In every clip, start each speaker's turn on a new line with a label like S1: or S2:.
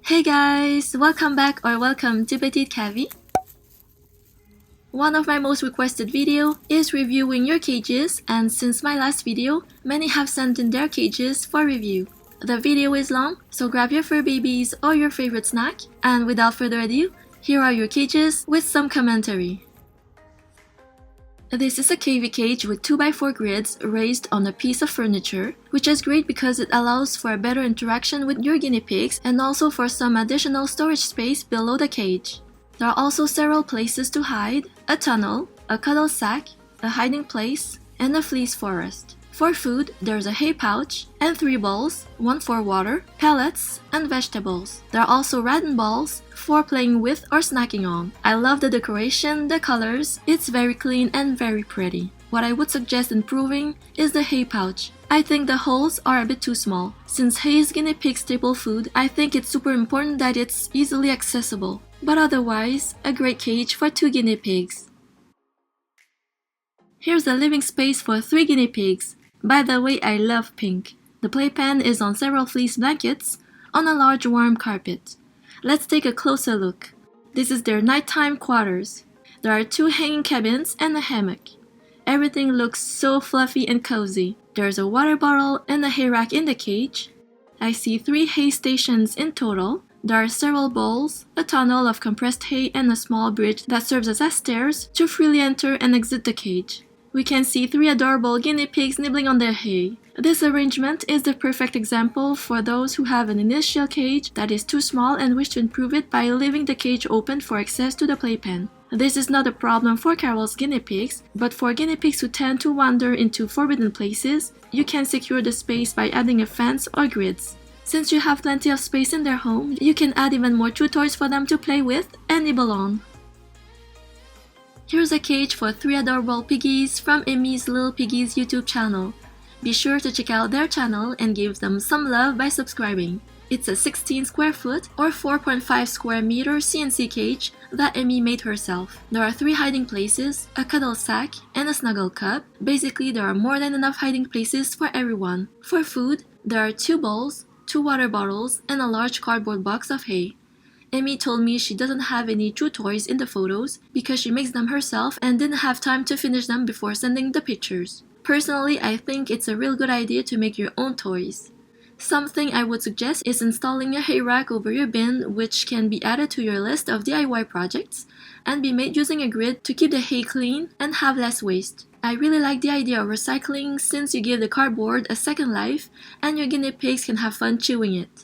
S1: Hey guys! Welcome back or welcome to Petite Cavia. One of my most requested video is reviewing your cages, and since my last video, many have sent in their cages for review. The video is long, so grab your fur babies or your favorite snack, and without further ado, here are your cages with some commentary. This is a Cavia cage with 2x4 grids raised on a piece of furniture, which is great because it allows for a better interaction with your guinea pigs and also for some additional storage space below the cage. There are also several places to hide, a tunnel, a cuddle sack, a hiding place, and a fleece forest. For food, there's a hay pouch and 3 bowls, one for water, pellets, and vegetables. There are also rattan balls for playing with or snacking on. I love the decoration, the colors, it's very clean and very pretty. What I would suggest improving is the hay pouch. I think the holes are a bit too small. Since hay is guinea pig staple food, I think it's super important that it's easily accessible. But otherwise, a great cage for 2 guinea pigs. Here's a living space for 3 guinea pigs. By the way, I love pink. The playpen is on several fleece blankets on a large warm carpet. Let's take a closer look. This is their nighttime quarters. There are 2 hanging cabins and a hammock. Everything looks so fluffy and cozy. There's a water bottle and a hay rack in the cage. I see 3 hay stations in total. There are several bowls, a tunnel of compressed hay, and a small bridge that serves as stairs to freely enter and exit the cage. We can see 3 adorable guinea pigs nibbling on their hay. This arrangement is the perfect example for those who have an initial cage that is too small and wish to improve it by leaving the cage open for access to the playpen. This is not a problem for Carol's guinea pigs, but for guinea pigs who tend to wander into forbidden places, you can secure the space by adding a fence or grids. Since you have plenty of space in their home, you can add even more chew toys for them to play with and nibble on. Here's a cage for 3 adorable piggies from Emmy's Little Piggies YouTube channel. Be sure to check out their channel and give them some love by subscribing. It's a 16 square foot or 4.5 square meter CNC cage that Emmy made herself. There are 3 hiding places, a cuddle sack, and a snuggle cup. Basically, there are more than enough hiding places for everyone. For food, there are 2 bowls, 2 water bottles, and a large cardboard box of hay. Emmy told me she doesn't have any chew toys in the photos because she makes them herself and didn't have time to finish them before sending the pictures. Personally, I think it's a real good idea to make your own toys. Something I would suggest is installing a hay rack over your bin, which can be added to your list of DIY projects and be made using a grid to keep the hay clean and have less waste. I really like the idea of recycling since you give the cardboard a second life and your guinea pigs can have fun chewing it.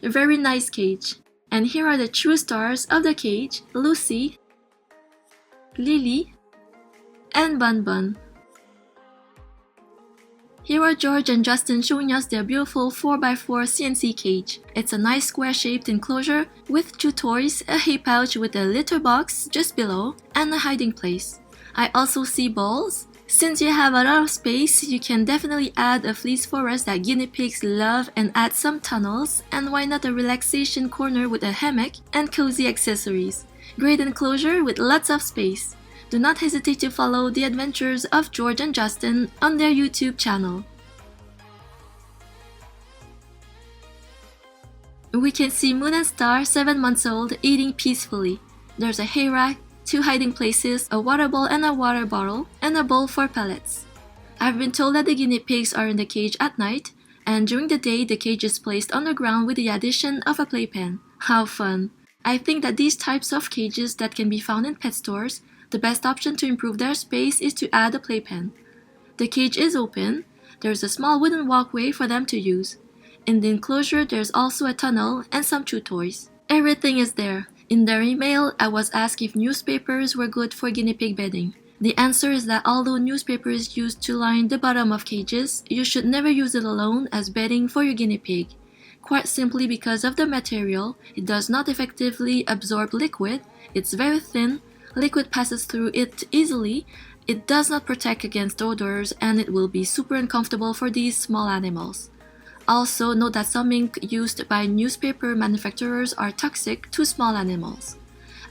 S1: A very nice cage. And here are the true stars of the cage, Lucy, Lily, and Bun Bun. Here are George and Justin showing us their beautiful 4x4 CNC cage. It's a nice square-shaped enclosure with 2 toys, a hay pouch with a litter box just below, and a hiding place. I also see balls. Since you have a lot of space, you can definitely add a fleece forest that guinea pigs love and add some tunnels, and why not a relaxation corner with a hammock and cozy accessories. Great enclosure with lots of space. Do not hesitate to follow the adventures of George and Justin on their YouTube channel. We can see Moon and Star, 7 months old, eating peacefully. There's a hay rack, 2 hiding places, a water bowl and a water bottle, and a bowl for pellets. I've been told that the guinea pigs are in the cage at night, and during the day the cage is placed on the ground with the addition of a playpen. How fun! I think that these types of cages that can be found in pet stores, the best option to improve their space is to add a playpen. The cage is open, there's a small wooden walkway for them to use. In the enclosure there's also a tunnel and some chew toys. Everything is there. In their email, I was asked if newspapers were good for guinea pig bedding. The answer is that although newspaper is used to line the bottom of cages, you should never use it alone as bedding for your guinea pig. Quite simply because of the material, it does not effectively absorb liquid, it's very thin, liquid passes through it easily, it does not protect against odors, and it will be super uncomfortable for these small animals. Also, note that some ink used by newspaper manufacturers are toxic to small animals.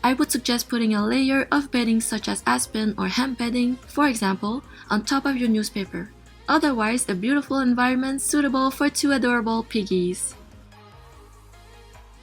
S1: I would suggest putting a layer of bedding such as aspen or hemp bedding, for example, on top of your newspaper. Otherwise, a beautiful environment suitable for 2 adorable piggies.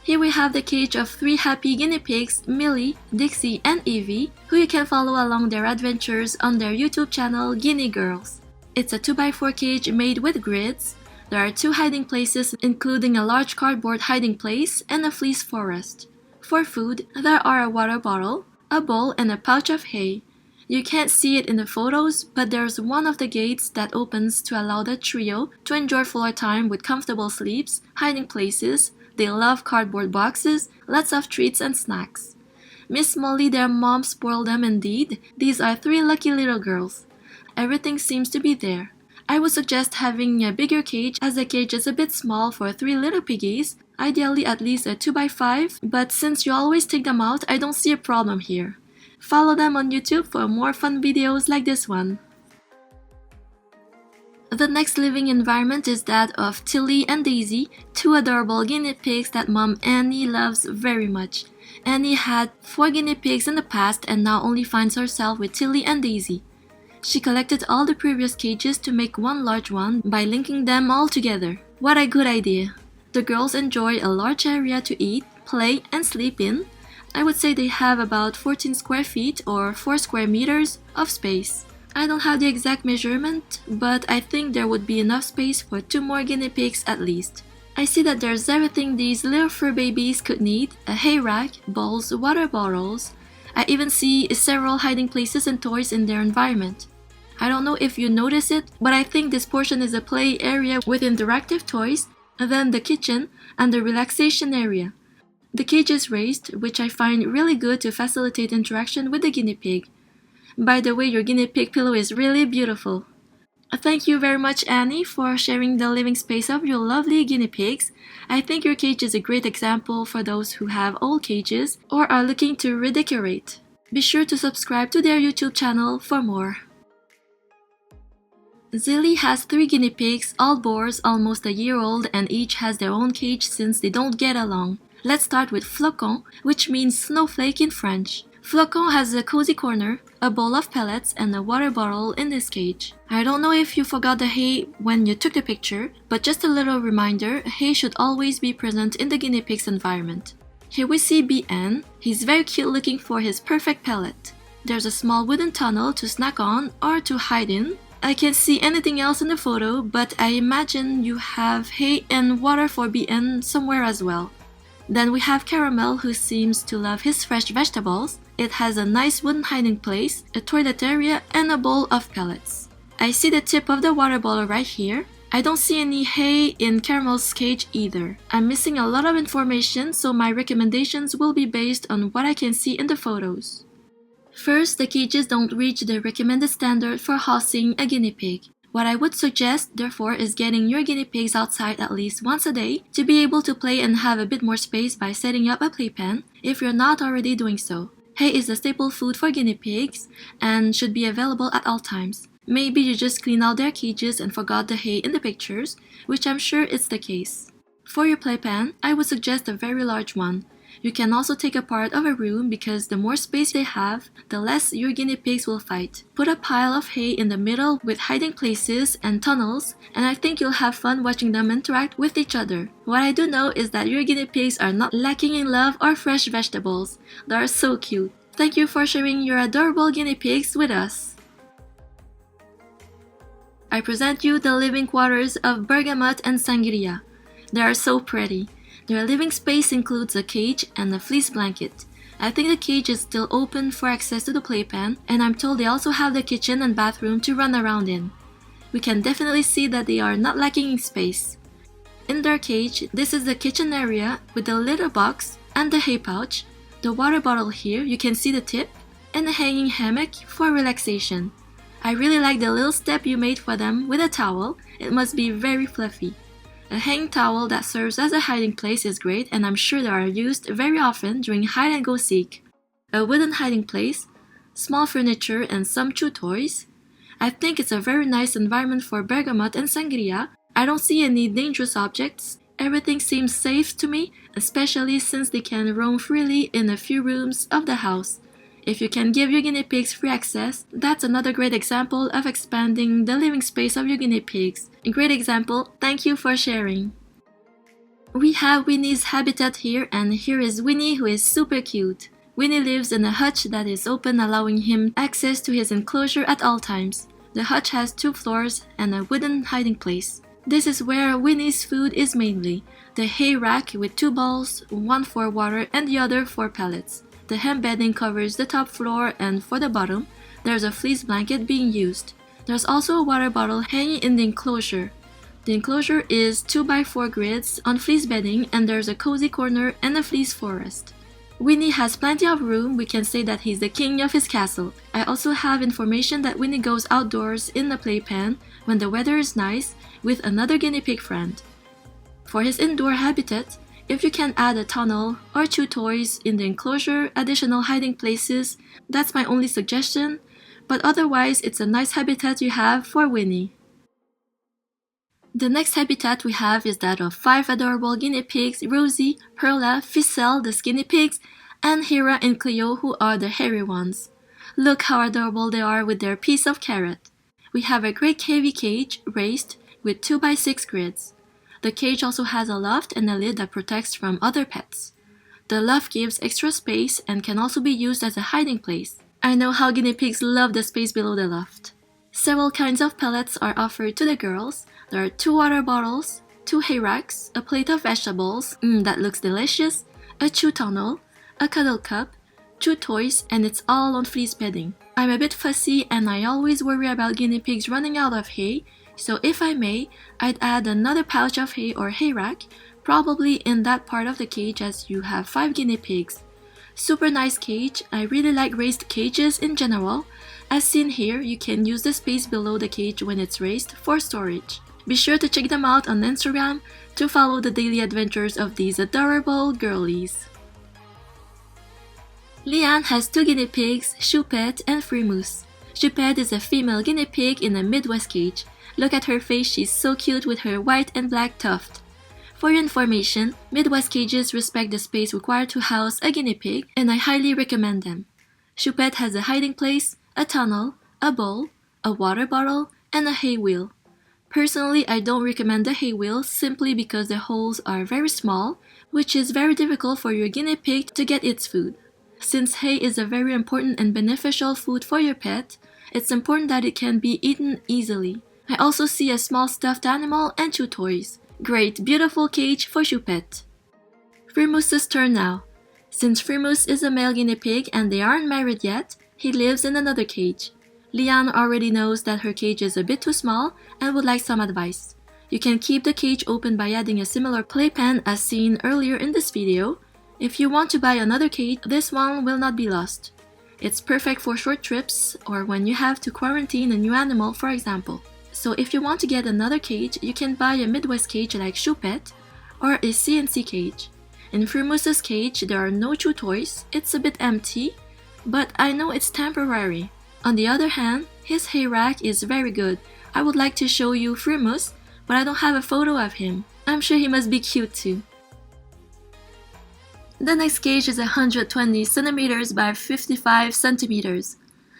S1: Here we have the cage of 3 happy guinea pigs, Millie, Dixie, and Evie, who you can follow along their adventures on their YouTube channel, Guinea Girls. It's a 2x4 cage made with grids. There are 2 hiding places, including a large cardboard hiding place and a fleece forest. For food, there are a water bottle, a bowl, and a pouch of hay. You can't see it in the photos, but there's one of the gates that opens to allow the trio to enjoy floor time with comfortable sleeps, hiding places. They love cardboard boxes, lots of treats and snacks. Miss Molly, their mom, spoiled them indeed. These are 3 lucky little girls. Everything seems to be there. I would suggest having a bigger cage as the cage is a bit small for 3 little piggies, ideally at least a 2x5, but since you always take them out, I don't see a problem here. Follow them on YouTube for more fun videos like this one. The next living environment is that of Tilly and Daisy, 2 adorable guinea pigs that Mom Annie loves very much. Annie had 4 guinea pigs in the past and now only finds herself with Tilly and Daisy. She collected all the previous cages to make one large one by linking them all together. What a good idea! The girls enjoy a large area to eat, play, and sleep in. I would say they have about 14 square feet or 4 square meters of space. I don't have the exact measurement, but I think there would be enough space for 2 more guinea pigs at least. I see that there's everything these little fur babies could need: a hay rack, bowls, water bottles. I even see several hiding places and toys in their environment. I don't know if you notice it, but I think this portion is a play area with interactive toys, and then the kitchen and the relaxation area. The cage is raised, which I find really good to facilitate interaction with the guinea pig. By the way, your guinea pig pillow is really beautiful. Thank you very much, Annie, for sharing the living space of your lovely guinea pigs. I think your cage is a great example for those who have old cages or are looking to redecorate. Be sure to subscribe to their YouTube channel for more. Zilly has 3 guinea pigs, all boars, almost a year old, and each has their own cage since they don't get along. Let's start with Flocon, which means snowflake in French. Flocon has a cozy corner, a bowl of pellets, and a water bottle in this cage. I don't know if you forgot the hay when you took the picture, but just a little reminder, hay should always be present in the guinea pig's environment. Here we see BN. He's very cute looking for his perfect pellet. There's a small wooden tunnel to snack on or to hide in. I can't see anything else in the photo, but I imagine you have hay and water for BN somewhere as well. Then we have Caramel, who seems to love his fresh vegetables. It has a nice wooden hiding place, a toilet area, and a bowl of pellets. I see the tip of the water bottle right here. I don't see any hay in Caramel's cage either. I'm missing a lot of information, so my recommendations will be based on what I can see in the photos. First, the cages don't reach the recommended standard for housing a guinea pig. What I would suggest, therefore, is getting your guinea pigs outside at least once a day to be able to play and have a bit more space by setting up a playpen if you're not already doing so. Hay is a staple food for guinea pigs and should be available at all times. Maybe you just cleaned out their cages and forgot the hay in the pictures, which I'm sure is the case. For your playpen, I would suggest a very large one. You can also take a part of a room because the more space they have, the less your guinea pigs will fight. Put a pile of hay in the middle with hiding places and tunnels, and I think you'll have fun watching them interact with each other. What I do know is that your guinea pigs are not lacking in love or fresh vegetables. They are so cute. Thank you for sharing your adorable guinea pigs with us. I present you the living quarters of Bergamot and Sangria. They are so pretty. Their living space includes a cage and a fleece blanket. I think the cage is still open for access to the playpen, and I'm told they also have the kitchen and bathroom to run around in. We can definitely see that they are not lacking in space. In their cage, this is the kitchen area with the litter box and the hay pouch, the water bottle here, you can see the tip, and a hanging hammock for relaxation. I really like the little step you made for them with a towel. It must be very fluffy. A hang towel that serves as a hiding place is great, and I'm sure they are used very often during hide and go seek. A wooden hiding place, small furniture, and some chew toys. I think it's a very nice environment for Bergamot and Sangria. I don't see any dangerous objects. Everything seems safe to me, especially since they can roam freely in a few rooms of the house. If you can give your guinea pigs free access, that's another great example of expanding the living space of your guinea pigs. A great example, thank you for sharing. We have Winnie's habitat here, and here is Winnie, who is super cute. Winnie lives in a hutch that is open, allowing him access to his enclosure at all times. The hutch has 2 floors and a wooden hiding place. This is where Winnie's food is mainly. The hay rack with 2 bowls, one for water and the other for pellets. The hem bedding covers the top floor, and for the bottom, there's a fleece blanket being used. There's also a water bottle hanging in the enclosure. The enclosure is 2x4 grids on fleece bedding, and there's a cozy corner and a fleece forest. Winnie has plenty of room. We can say that he's the king of his castle. I also have information that Winnie goes outdoors in the playpen when the weather is nice with another guinea pig friend. For his indoor habitat, if you can add a tunnel or chew toys in the enclosure, additional hiding places, that's my only suggestion, but otherwise it's a nice habitat you have for Winnie. The next habitat we have is that of 5 adorable guinea pigs, Rosie, Perla, Versele, the skinny pigs, and Hera and Cleo, who are the hairy ones. Look how adorable they are with their piece of carrot. We have a great Cavia cage, raised, with 2x6 grids. The cage also has a loft and a lid that protects from other pets. The loft gives extra space and can also be used as a hiding place. I know how guinea pigs love the space below the loft. Several kinds of pellets are offered to the girls. There are 2 water bottles, 2 hay racks, a plate of vegetables, that looks delicious, a chew tunnel, a cuddle cup, 2 toys, and it's all on fleece bedding. I'm a bit fussy and I always worry about guinea pigs running out of hay, so if I may, I'd add another pouch of hay or hay rack, probably in that part of the cage as you have 5 guinea pigs. Super nice cage. I really like raised cages in general. As seen here, you can use the space below the cage when it's raised for storage. Be sure to check them out on Instagram to follow the daily adventures of these adorable girlies. Leanne has 2 guinea pigs, Choupette and Free-Moose. Choupette is a female guinea pig in a Midwest cage. Look at her face, she's so cute with her white and black tuft. For your information, Midwest cages respect the space required to house a guinea pig, and I highly recommend them. Choupette has a hiding place, a tunnel, a bowl, a water bottle, and a hay wheel. Personally, I don't recommend the hay wheel simply because the holes are very small, which is very difficult for your guinea pig to get its food. Since hay is a very important and beneficial food for your pet, it's important that it can be eaten easily. I also see a small stuffed animal and 2 toys. Great, beautiful cage for Choupette. Free-Moose's turn now. Since Free-Moose is a male guinea pig and they aren't married yet, he lives in another cage. Leanne already knows that her cage is a bit too small and would like some advice. You can keep the cage open by adding a similar playpen as seen earlier in this video. If you want to buy another cage, this one will not be lost. It's perfect for short trips or when you have to quarantine a new animal, for example. So if you want to get another cage, you can buy a Midwest cage like Choupette or a CNC cage. In Free-Moose's cage, there are no chew toys. It's a bit empty, but I know it's temporary. On the other hand, his hay rack is very good. I would like to show you Free-Moose, but I don't have a photo of him. I'm sure he must be cute too. The next cage is 120 centimeters by 55 centimeters.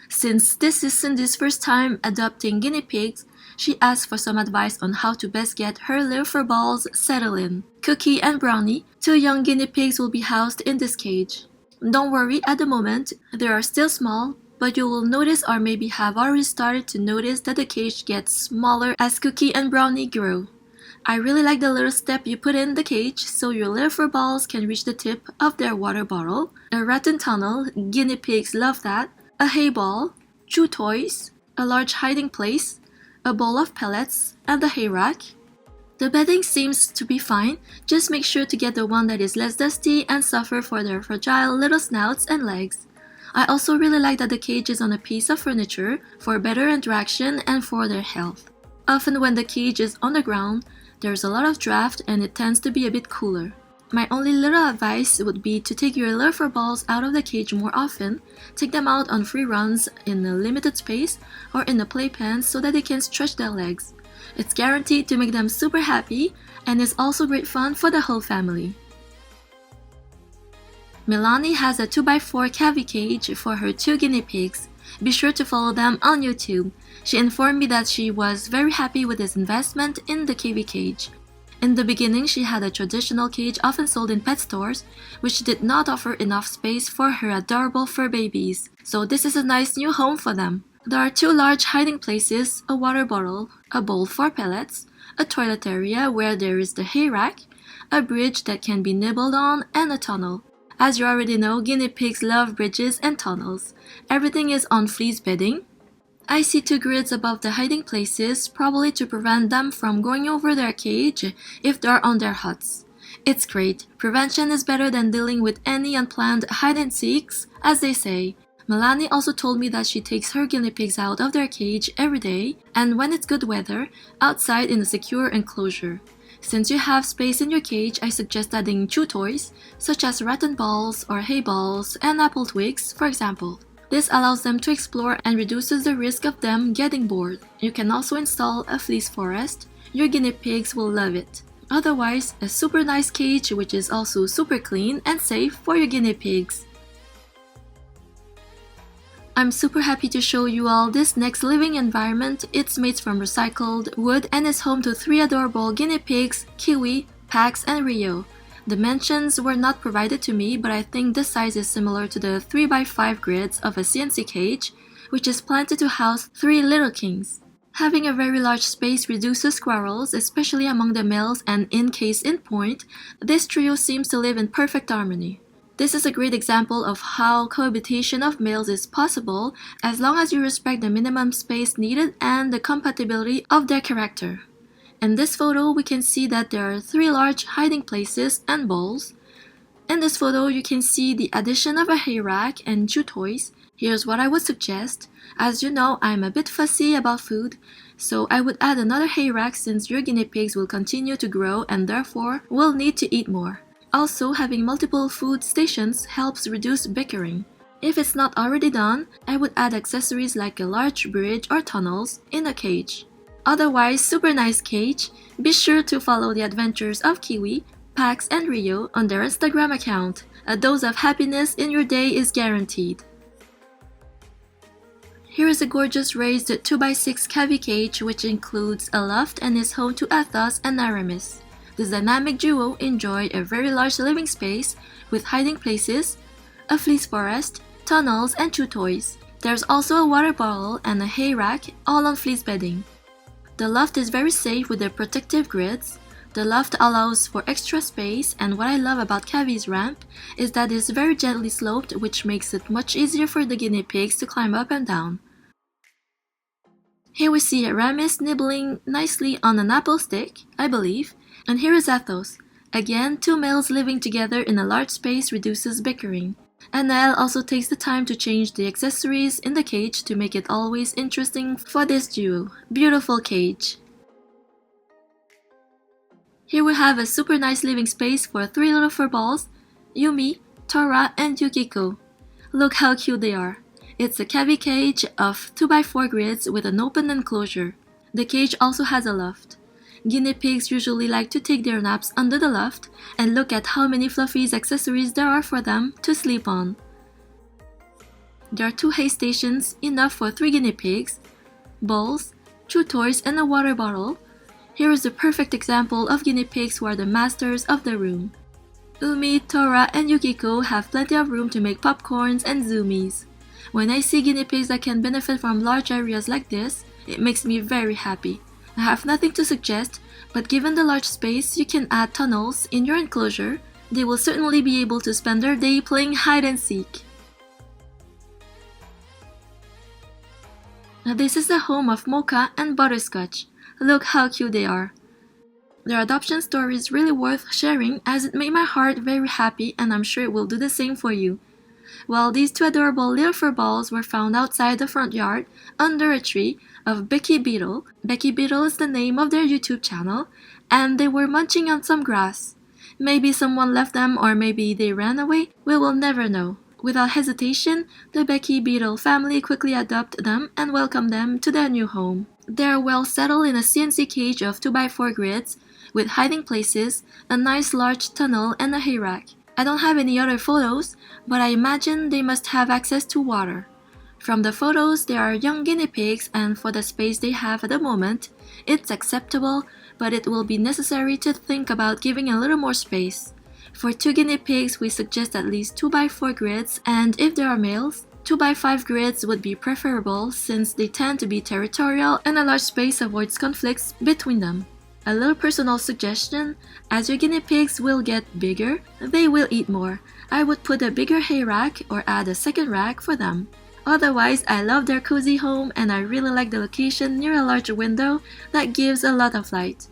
S1: Since this is Cindy's first time adopting guinea pigs, she asked for some advice on how to best get her little fur balls settled in. Cookie and Brownie, 2 young guinea pigs, will be housed in this cage. Don't worry, at the moment, they are still small, but you will notice or maybe have already started to notice that the cage gets smaller as Cookie and Brownie grow. I really like the little step you put in the cage so your little fur balls can reach the tip of their water bottle, a rattan tunnel, guinea pigs love that, a hay ball, chew toys, a large hiding place, a bowl of pellets, and the hay rack. The bedding seems to be fine, just make sure to get the one that is less dusty and suffer for their fragile little snouts and legs. I also really like that the cage is on a piece of furniture for better interaction and for their health. Often when the cage is on the ground, there's a lot of draft and it tends to be a bit cooler. My only little advice would be to take your little fur balls out of the cage more often, take them out on free runs in a limited space or in a playpen so that they can stretch their legs. It's guaranteed to make them super happy and is also great fun for the whole family. Milani has a 2x4 Cavia cage for her 2 guinea pigs. Be sure to follow them on YouTube. She informed me that she was very happy with this investment in the Cavia cage. In the beginning, she had a traditional cage often sold in pet stores, which did not offer enough space for her adorable fur babies, so this is a nice new home for them. There are 2 large hiding places, a water bottle, a bowl for pellets, a toilet area where there is the hay rack, a bridge that can be nibbled on, and a tunnel. As you already know, guinea pigs love bridges and tunnels. Everything is on fleece bedding. I see 2 grids above the hiding places, probably to prevent them from going over their cage if they are on their huts. It's great. Prevention is better than dealing with any unplanned hide-and-seeks, as they say. Melanie also told me that she takes her guinea pigs out of their cage every day, and when it's good weather, outside in a secure enclosure. Since you have space in your cage, I suggest adding chew toys, such as rattan balls or hay balls and apple twigs, for example. This allows them to explore and reduces the risk of them getting bored. You can also install a fleece forest. Your guinea pigs will love it. Otherwise, a super nice cage which is also super clean and safe for your guinea pigs. I'm super happy to show you all this next living environment. It's made from recycled wood and is home to 3 adorable guinea pigs, Kiwi, Pax, and Rio. Dimensions were not provided to me, but I think this size is similar to the 3x5 grids of a CNC cage, which is planted to house 3 little kings. Having a very large space reduces quarrels, especially among the males, and in case in point, this trio seems to live in perfect harmony. This is a great example of how cohabitation of males is possible as long as you respect the minimum space needed and the compatibility of their character. In this photo, we can see that there are 3 large hiding places and bowls. In this photo, you can see the addition of a hay rack and chew toys. Here's what I would suggest. As you know, I'm a bit fussy about food, so I would add another hay rack since your guinea pigs will continue to grow and therefore will need to eat more. Also, having multiple food stations helps reduce bickering. If it's not already done, I would add accessories like a large bridge or tunnels in a cage. Otherwise, super nice cage. Be sure to follow the adventures of Kiwi, Pax, and Rio on their Instagram account. A dose of happiness in your day is guaranteed. Here is a gorgeous raised 2x6 Cavia cage which includes a loft and is home to Athos and Aramis. This dynamic duo enjoy a very large living space with hiding places, a fleece forest, tunnels, and chew toys. There's also a water bottle and a hay rack, all on fleece bedding. The loft is very safe with the protective grids. The loft allows for extra space, and what I love about Cavia's ramp is that it's very gently sloped, which makes it much easier for the guinea pigs to climb up and down. Here we see Aramis nibbling nicely on an apple stick, I believe. And here is Athos. Again, 2 males living together in a large space reduces bickering. Anael also takes the time to change the accessories in the cage to make it always interesting for this duo. Beautiful cage. Here we have a super nice living space for 3 little fur balls, Yumi, Tora, and Yukiko. Look how cute they are. It's a Cavia cage of 2x4 grids with an open enclosure. The cage also has a loft. Guinea pigs usually like to take their naps under the loft, and look at how many fluffy accessories there are for them to sleep on. There are 2 hay stations, enough for 3 guinea pigs, bowls, chew toys, and a water bottle. Here is the perfect example of guinea pigs who are the masters of the room. Umi, Tora, and Yukiko have plenty of room to make popcorns and zoomies. When I see guinea pigs that can benefit from large areas like this, it makes me very happy. I have nothing to suggest, but given the large space, you can add tunnels in your enclosure. They will certainly be able to spend their day playing hide and seek. Now this is the home of Mocha and Butterscotch. Look how cute they are. Their adoption story is really worth sharing as it made my heart very happy, and I'm sure it will do the same for you. Well, these 2 adorable little fur balls were found outside the front yard under a tree of Becky Beetle. Becky Beetle is the name of their YouTube channel, and they were munching on some grass. Maybe someone left them or maybe they ran away, we will never know. Without hesitation, the Becky Beetle family quickly adopted them and welcomed them to their new home. They are well settled in a CNC cage of 2x4 grids with hiding places, a nice large tunnel, and a hay rack. I don't have any other photos, but I imagine they must have access to water. From the photos, they are young guinea pigs, and for the space they have at the moment, it's acceptable, but it will be necessary to think about giving a little more space. For 2 guinea pigs, we suggest at least 2x4 grids, and if there are males, 2x5 grids would be preferable since they tend to be territorial and a large space avoids conflicts between them. A little personal suggestion, as your guinea pigs will get bigger, they will eat more. I would put a bigger hay rack or add a second rack for them. Otherwise, I love their cozy home and I really like the location near a large window that gives a lot of light.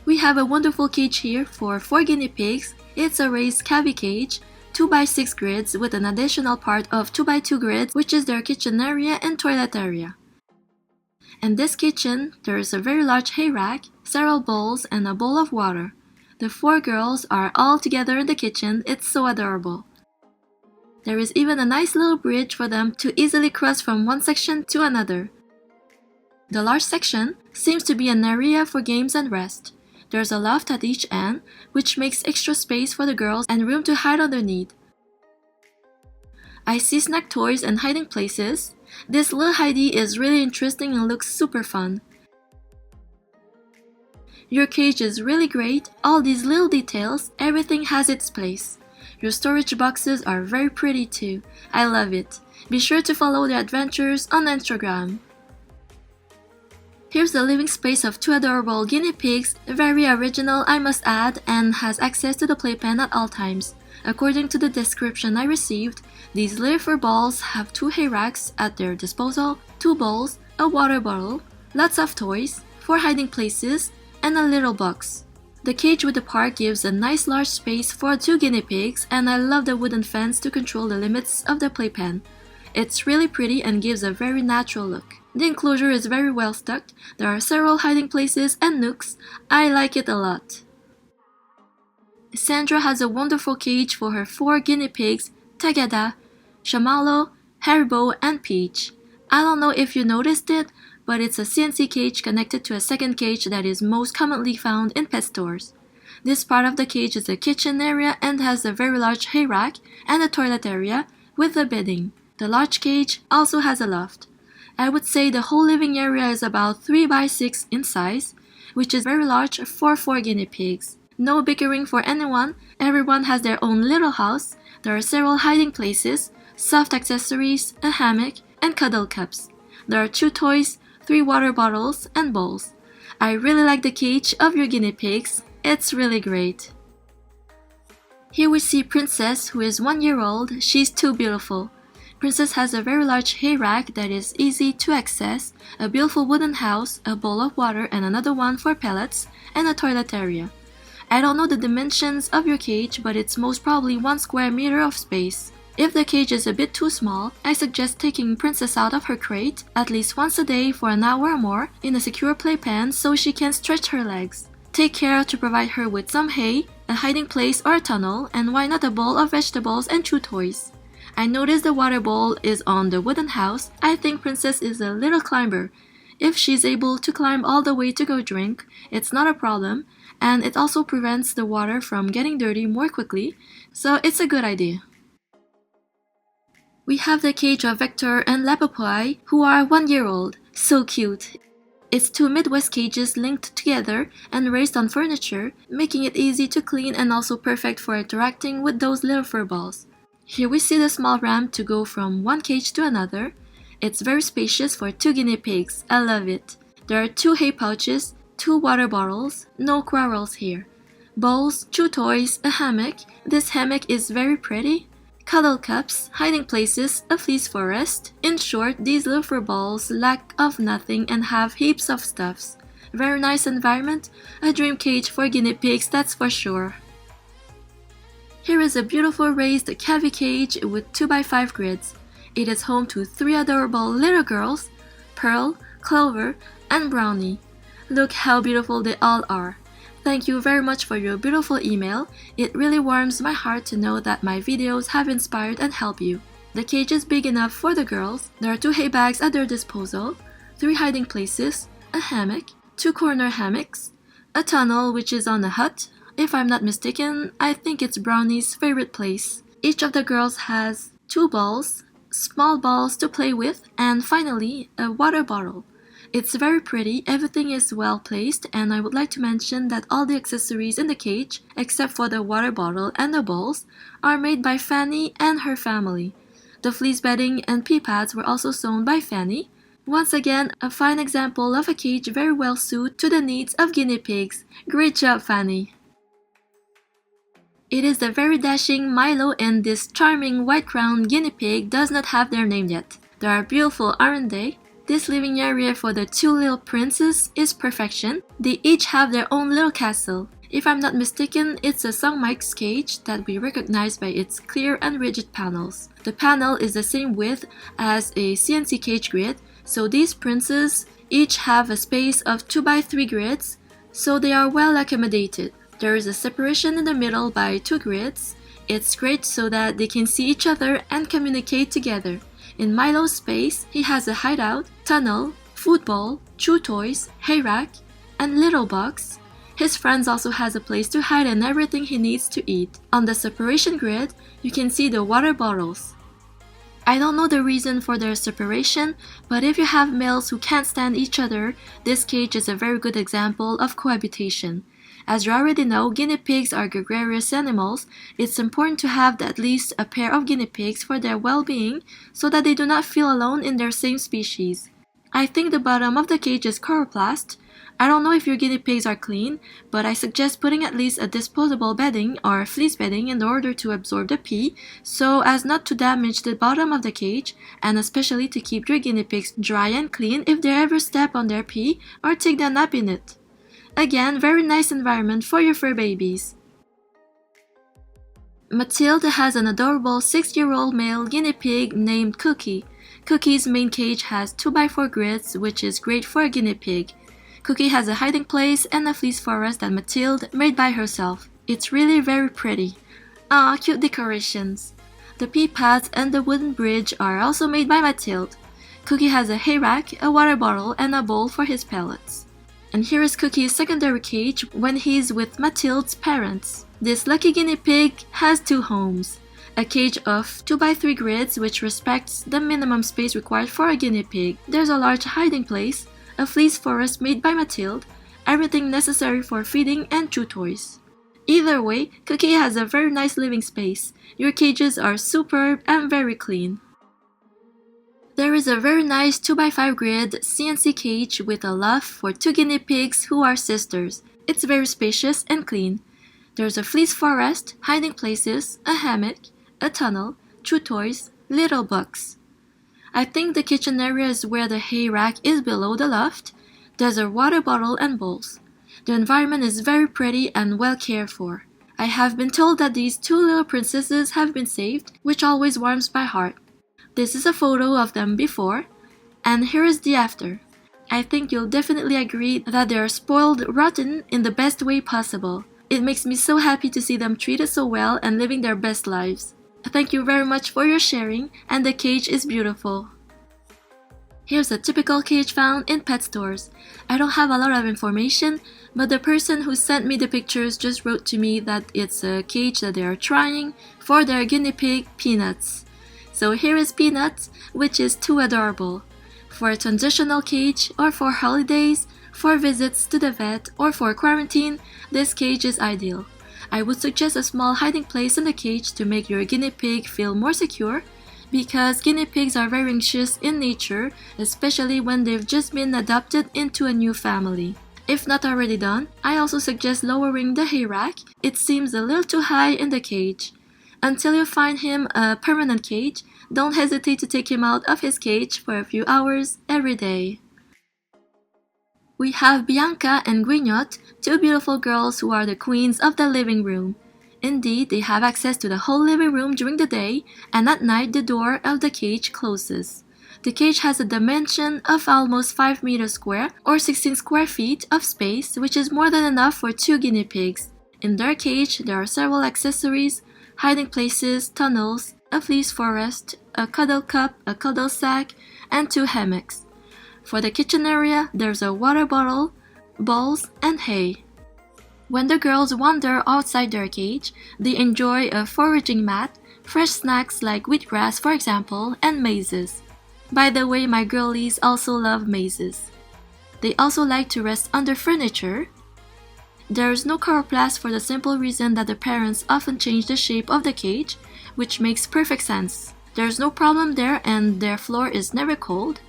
S1: We have a wonderful cage here for 4 guinea pigs. It's a raised Cavia cage, 2x6 grids with an additional part of 2x2 grids, which is their kitchen area and toilet area. In this kitchen, there is a very large hay rack, several bowls, and a bowl of water. The 4 girls are all together in the kitchen. It's so adorable. There is even a nice little bridge for them to easily cross from one section to another. The large section seems to be an area for games and rest. There's a loft at each end, which makes extra space for the girls and room to hide underneath. I see snack toys and hiding places. This little Heidi is really interesting and looks super fun. Your cage is really great. All these little details, everything has its place. Your storage boxes are very pretty too. I love it. Be sure to follow their adventures on Instagram. Here's the living space of 2 adorable guinea pigs, very original I must add, and has access to the playpen at all times. According to the description I received, these little fur balls have 2 hay racks at their disposal, 2 bowls, a water bottle, lots of toys, 4 hiding places, and a little box. The cage with the park gives a nice large space for 2 guinea pigs, and I love the wooden fence to control the limits of the playpen. It's really pretty and gives a very natural look. The enclosure is very well stocked. There are several hiding places and nooks. I like it a lot. Sandra has a wonderful cage for her 4 guinea pigs, Tagada, Shamalo, Haribo, and Peach. I don't know if you noticed it, but it's a CNC cage connected to a second cage that is most commonly found in pet stores. This part of the cage is a kitchen area and has a very large hay rack and a toilet area with a bedding. The large cage also has a loft. I would say the whole living area is about 3x6 in size, which is very large for 4 guinea pigs. No bickering for anyone, everyone has their own little house. There are several hiding places, soft accessories, a hammock, and cuddle cups. There are 2 toys, 3 water bottles, and bowls. I really like the cage of your guinea pigs. It's really great. Here we see Princess, who is 1 year old. She's too beautiful. Princess has a very large hay rack that is easy to access, a beautiful wooden house, a bowl of water and another one for pellets, and a toilet area. I don't know the dimensions of your cage, but it's most probably 1 square meter of space. If the cage is a bit too small, I suggest taking Princess out of her crate at least once a day for an hour or more in a secure playpen so she can stretch her legs. Take care to provide her with some hay, a hiding place or a tunnel, and why not a bowl of vegetables and 2 toys. I noticed the water bowl is on the wooden house. I think Princess is a little climber. If she's able to climb all the way to go drink, it's not a problem, and it also prevents the water from getting dirty more quickly, so it's a good idea. We have the cage of Vector and Lapopoi, who are 1 year old. So cute. It's 2 Midwest cages linked together and raised on furniture, making it easy to clean and also perfect for interacting with those little fur balls. Here we see the small ramp to go from one cage to another. It's very spacious for 2 guinea pigs. I love it. There are 2 hay pouches, 2 water bottles, no quarrels here. Bowls, 2 toys, a hammock. This hammock is very pretty. Cuddle cups, hiding places, a fleece forest. In short, these little fur balls lack of nothing and have heaps of stuffs. Very nice environment. A dream cage for guinea pigs, that's for sure. Here is a beautiful raised Cavia cage with 2x5 grids. It is home to 3 adorable little girls, Pearl, Clover, and Brownie. Look how beautiful they all are. Thank you very much for your beautiful email. It really warms my heart to know that my videos have inspired and helped you. The cage is big enough for the girls. There are 2 hay bags at their disposal, 3 hiding places, a hammock, 2 corner hammocks, a tunnel which is on a hut. If I'm not mistaken, I think it's Brownie's favorite place. Each of the girls has 2 balls, small balls to play with, and finally, a water bottle. It's very pretty, everything is well placed, and I would like to mention that all the accessories in the cage, except for the water bottle and the bowls, are made by Fanny and her family. The fleece bedding and pea pads were also sewn by Fanny. Once again, a fine example of a cage very well suited to the needs of guinea pigs. Great job, Fanny! It is the very dashing Milo, and this charming white-crowned guinea pig does not have their name yet. They are beautiful, aren't they? This living area for the two little princes is perfection. They each have their own little castle. If I'm not mistaken, it's a Songmike's cage that we recognize by its clear and rigid panels. The panel is the same width as a CNC cage grid, so these princes each have a space of 2x3 grids, so they are well accommodated. There is a separation in the middle by 2 grids. It's great so that they can see each other and communicate together. In Milo's space, he has a hideout, tunnel, food bowl, chew toys, hay rack, and little box. His friends also has a place to hide and everything he needs to eat. On the separation grid, you can see the water bottles. I don't know the reason for their separation, but if you have males who can't stand each other, this cage is a very good example of cohabitation. As you already know, guinea pigs are gregarious animals. It's important to have at least a pair of guinea pigs for their well-being so that they do not feel alone in their same species. I think the bottom of the cage is coroplast. I don't know if your guinea pigs are clean, but I suggest putting at least a disposable bedding or fleece bedding in order to absorb the pee so as not to damage the bottom of the cage, and especially to keep your guinea pigs dry and clean if they ever step on their pee or take a nap in it. Again, very nice environment for your fur babies. Matilda has an adorable 6-year-old male guinea pig named Cookie. Cookie's main cage has 2x4 grids, which is great for a guinea pig. Cookie has a hiding place and a fleece forest that Matilda made by herself. It's really very pretty. Ah, cute decorations. The pea pads and the wooden bridge are also made by Matilda. Cookie has a hay rack, a water bottle, and a bowl for his pellets. And here is Cookie's secondary cage when he's with Matilda's parents. This lucky guinea pig has 2 homes. A cage of 2x3 grids which respects the minimum space required for a guinea pig. There's a large hiding place, a fleece forest made by Matilda, everything necessary for feeding and chew toys. Either way, Cookie has a very nice living space. Your cages are superb and very clean. There is a very nice 2x5 grid CNC cage with a loft for 2 guinea pigs who are sisters. It's very spacious and clean. There's a fleece forest, hiding places, a hammock, a tunnel, chew toys, little books. I think the kitchen area is where the hay rack is below the loft. There's a water bottle and bowls. The environment is very pretty and well cared for. I have been told that these 2 little princesses have been saved, which always warms my heart. This is a photo of them before, and here is the after. I think you'll definitely agree that they are spoiled rotten in the best way possible. It makes me so happy to see them treated so well and living their best lives. Thank you very much for your sharing, and the cage is beautiful. Here's a typical cage found in pet stores. I don't have a lot of information, but the person who sent me the pictures just wrote to me that it's a cage that they are trying for their guinea pig, Peanuts. So here is Peanuts, which is too adorable. For a transitional cage, or for holidays, for visits to the vet, or for quarantine, this cage is ideal. I would suggest a small hiding place in the cage to make your guinea pig feel more secure, because guinea pigs are very anxious in nature, especially when they've just been adopted into a new family. If not already done, I also suggest lowering the hay rack. It seems a little too high in the cage. Until you find him a permanent cage, don't hesitate to take him out of his cage for a few hours every day. We have Bianca and Guignot, 2 beautiful girls who are the queens of the living room. Indeed, they have access to the whole living room during the day, and at night the door of the cage closes. The cage has a dimension of almost 5 meters square, or 16 square feet of space, which is more than enough for 2 guinea pigs. In their cage, there are several accessories, hiding places, tunnels, a fleece forest, a cuddle cup, a cuddle sack, and 2 hammocks. For the kitchen area, there's a water bottle, bowls, and hay. When the girls wander outside their cage, they enjoy a foraging mat, fresh snacks like wheatgrass for example, and mazes. By the way, my girlies also love mazes. They also like to rest under furniture. There is no coroplast for the simple reason that the parents often change the shape of the cage, which makes perfect sense. There's no problem there and their floor is never cold.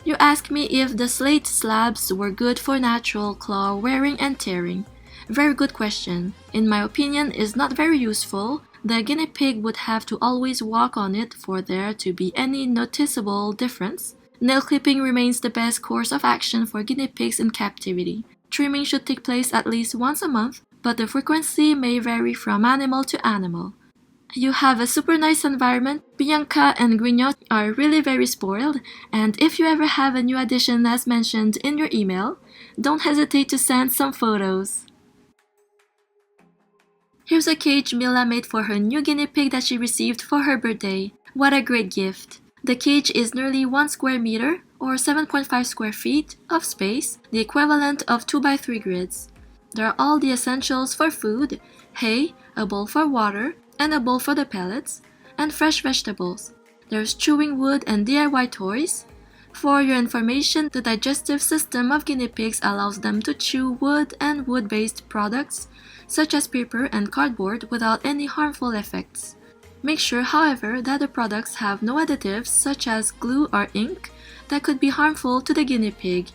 S1: You ask me if the slate slabs were good for natural claw wearing and tearing. Very good question. In my opinion, is not very useful. The guinea pig would have to always walk on it for there to be any noticeable difference. Nail clipping remains the best course of action for guinea pigs in captivity. Trimming should take place at least once a month, but the frequency may vary from animal to animal. You have a super nice environment. Bianca and Guinea are really very spoiled, and if you ever have a new addition as mentioned in your email, don't hesitate to send some photos. Here's a cage Mila made for her new guinea pig that she received for her birthday. What a great gift! The cage is nearly 1 square meter, or 7.5 square feet, of space, the equivalent of 2x3 grids. There are all the essentials for food, hay, a bowl for water, and a bowl for the pellets, and fresh vegetables. There's chewing wood and DIY toys. For your information, the digestive system of guinea pigs allows them to chew wood and wood-based products, such as paper and cardboard, without any harmful effects. Make sure, however, that the products have no additives such as glue or ink that could be harmful to the guinea pig.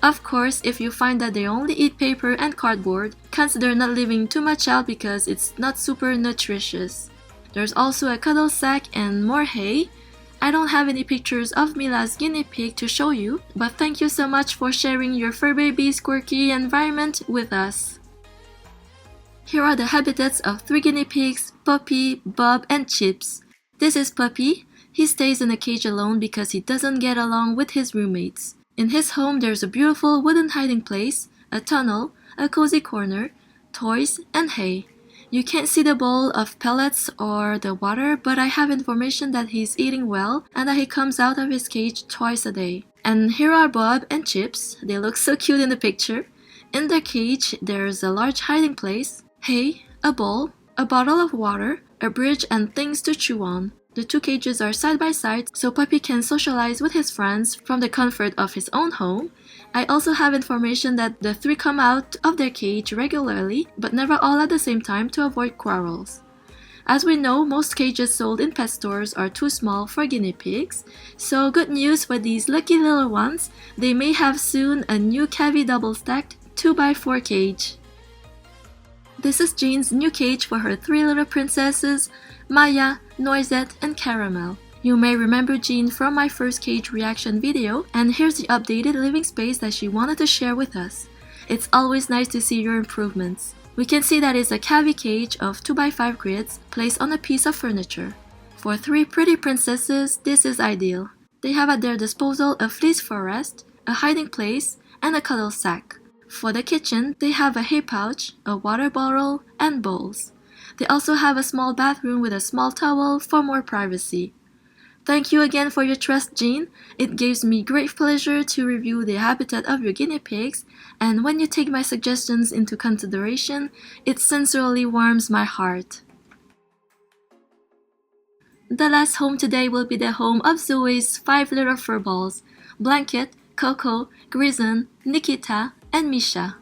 S1: Of course, if you find that they only eat paper and cardboard, consider not leaving too much out because it's not super nutritious. There's also a cuddle sack and more hay. I don't have any pictures of Mila's guinea pig to show you, but thank you so much for sharing your fur baby's quirky environment with us. Here are the habitats of 3 guinea pigs, Puppy, Bob, and Chips. This is Puppy. He stays in a cage alone because he doesn't get along with his roommates. In his home, there's a beautiful wooden hiding place, a tunnel, a cozy corner, toys, and hay. You can't see the bowl of pellets or the water, but I have information that he's eating well and that he comes out of his cage twice a day. And here are Bob and Chips. They look so cute in the picture. In their cage, there's a large hiding place, hay, a bowl, a bottle of water, a bridge, and things to chew on. The 2 cages are side by side, so Puppy can socialize with his friends from the comfort of his own home. I also have information that the 3 come out of their cage regularly, but never all at the same time to avoid quarrels. As we know, most cages sold in pet stores are too small for guinea pigs, so good news for these lucky little ones, they may have soon a new Cavia double-stacked 2x4 cage. This is Jean's new cage for her 3 little princesses, Maya, Noisette, and Caramel. You may remember Jean from my first cage reaction video, and here's the updated living space that she wanted to share with us. It's always nice to see your improvements. We can see that it's a Cavia cage of 2x5 grids placed on a piece of furniture. For 3 pretty princesses, this is ideal. They have at their disposal a fleece for rest, a hiding place, and a cuddle sack. For the kitchen, they have a hay pouch, a water bottle, and bowls. They also have a small bathroom with a small towel for more privacy. Thank you again for your trust, Jean. It gives me great pleasure to review the habitat of your guinea pigs, and when you take my suggestions into consideration, it sincerely warms my heart. The last home today will be the home of Zoe's 5 little fur balls, Blanket, Coco, Grison, Nikita, and Misha.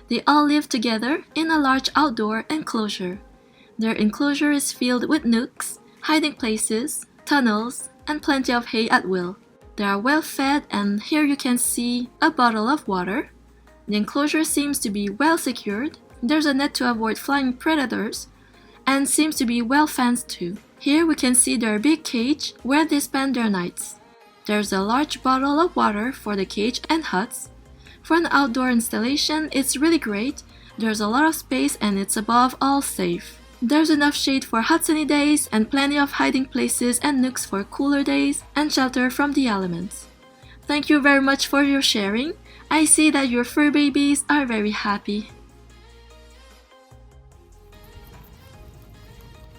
S1: They all live together in a large outdoor enclosure. Their enclosure is filled with nooks, hiding places, tunnels, and plenty of hay at will. They are well fed, and here you can see a bottle of water. The enclosure seems to be well secured. There's a net to avoid flying predators, and seems to be well fenced too. Here we can see their big cage where they spend their nights. There's a large bottle of water for the cage and huts. For an outdoor installation, it's really great. There's a lot of space and it's above all safe. There's enough shade for hot sunny days and plenty of hiding places and nooks for cooler days and shelter from the elements. Thank you very much for your sharing. I see that your fur babies are very happy.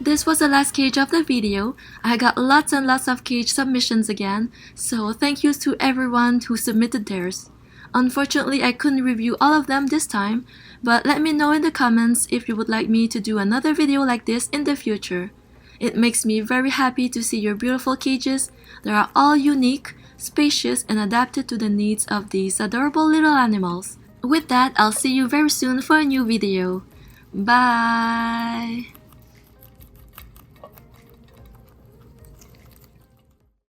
S1: This was the last cage of the video. I got lots and lots of cage submissions again, so thank you to everyone who submitted theirs. Unfortunately, I couldn't review all of them this time, but let me know in the comments if you would like me to do another video like this in the future. It makes me very happy to see your beautiful cages. They are all unique, spacious, and adapted to the needs of these adorable little animals. With that, I'll see you very soon for a new video. Bye!